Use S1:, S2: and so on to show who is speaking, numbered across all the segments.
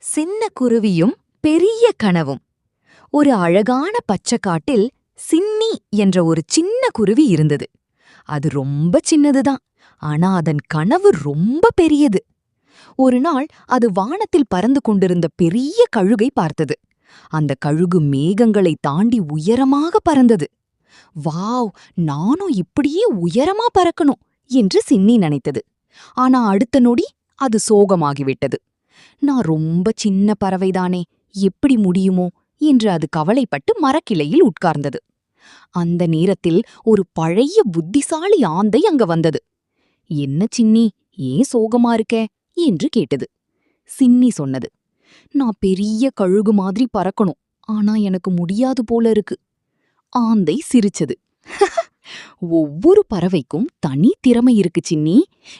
S1: சின்ன குருவியும் பெரிய கனவும். ஒரு அழகான பச்சைக்காட்டில் சின்னி என்ற ஒரு சின்ன குருவி இருந்தது. அது ரொம்ப சின்னதுதான், ஆனா அதன் கனவு ரொம்ப பெரியது. ஒரு நாள் அது வானத்தில் பறந்து கொண்டிருந்த பெரிய கழுகை பார்த்தது. அந்த கழுகு மேகங்களை தாண்டி உயரமாக பறந்தது. வாவ், நானும் இப்படியே உயரமா பறக்கணும் என்று சின்னி நினைத்தது. ஆனா அடுத்த நொடி அது சோகமாகிவிட்டது. நான் ரொம்ப சின்ன பறவைதானே, எப்படி முடியுமோ என்று அது கவலைப்பட்டு மரக்கிளையில் உட்கார்ந்தது. அந்த நேரத்தில் ஒரு பழைய புத்திசாலி ஆந்தை அங்க வந்தது. என்ன சின்னி, ஏன் சோகமா இருக்க என்று கேட்டது. சின்னி சொன்னது, நான் பெரிய கழுகு மாதிரி பறக்கணும், ஆனா எனக்கு முடியாது போல இருக்கு. ஆந்தை சிரிச்சது. ஒவ்வொரு பறவைக்கும் தனி திறமை இருக்கு சின்னி,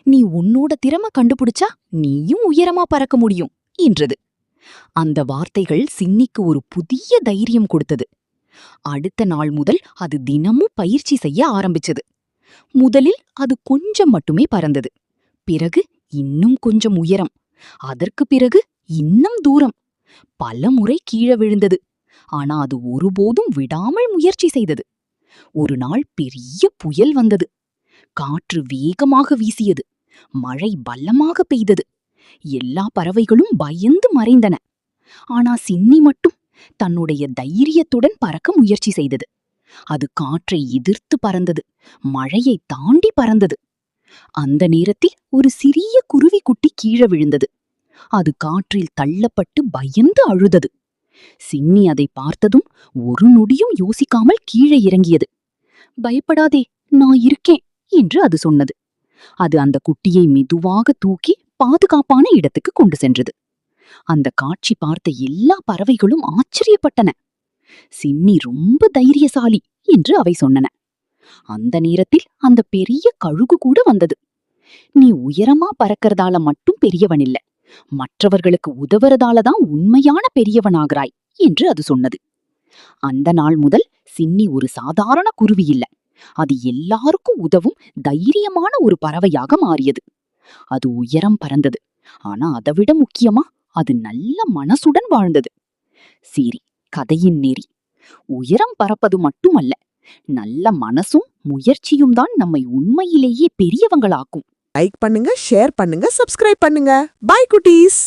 S1: நீ உன்னோட திறமை கண்டுபிடிச்சா நீயும் உயரமா பறக்க முடியும் என்றது. அந்த வார்த்தைகள் சின்னிக்கு ஒரு புதிய தைரியம் கொடுத்தது. அடுத்த நாள் முதல் அது தினமும் பயிற்சி செய்ய ஆரம்பிச்சது. முதலில் அது கொஞ்சம் மட்டுமே பறந்தது. பிறகு இன்னும் கொஞ்சம் உயரம். அதற்கு பிறகு இன்னும் தூரம். பல முறை கீழே விழுந்தது. ஆனா அது ஒருபோதும் விடாமல் முயற்சி செய்தது. ஒரு நாள் பெரிய புயல் வந்தது. காற்று வேகமாக வீசியது. மழை பலமாக பெய்தது. எல்லா பறவைகளும் பயந்து மறைந்தன. ஆனா சின்னி மட்டும் தன்னுடைய தைரியத்துடன் பறக்க முயற்சி செய்தது. அது காற்றை எதிர்த்து பறந்தது. மழையை தாண்டி பறந்தது. அந்த நேரத்தில் ஒரு சிறிய குருவிக்குட்டி கீழே விழுந்தது. அது காற்றில் தள்ளப்பட்டு பயந்து அழுதது. சின்னி அதை பார்த்ததும் ஒரு நொடியும் யோசிக்காமல் கீழே இறங்கியது. பயப்படாதே, நான் இருக்கேன் என்று அது சொன்னது. அது அந்த குட்டியை மெதுவாக தூக்கி பாதுகாப்பான இடத்துக்கு கொண்டு சென்றது. அந்த காட்சி பார்த்த எல்லா பறவைகளும் ஆச்சரியப்பட்டன. சின்னி ரொம்ப தைரியசாலி என்று அவை சொன்னன. அந்த நேரத்தில் அந்த பெரிய கழுகு கூட வந்தது. நீ உயரமா பறக்கறதால மட்டும் பெரியவன் இல்ல, மற்றவர்களுக்கு உதவுறதாலதான் உண்மையான பெரியவனாகிறாய் என்று அது சொன்னது. அந்த நாள் முதல் சின்னி ஒரு சாதாரண குருவி இல்ல, அது எல்லாருக்கும் உதவும் தைரியமான ஒரு பறவையாக மாறியது. அது உயரம் பறந்தது, ஆனா அதைவிட முக்கியமா அது நல்ல மனசுடன் வாழ்ந்தது. சரி, கதையின் நெறி உயரம் பறப்பது மட்டுமல்ல, நல்ல மனசும் முயற்சியும் தான் நம்மை உண்மையிலேயே பெரியவங்களாக்கும்.
S2: லைக் பண்ணுங்க, ஷேர் பண்ணுங்க, சப்ஸ்கிரைப் பண்ணுங்க. பை குட்டீஸ்.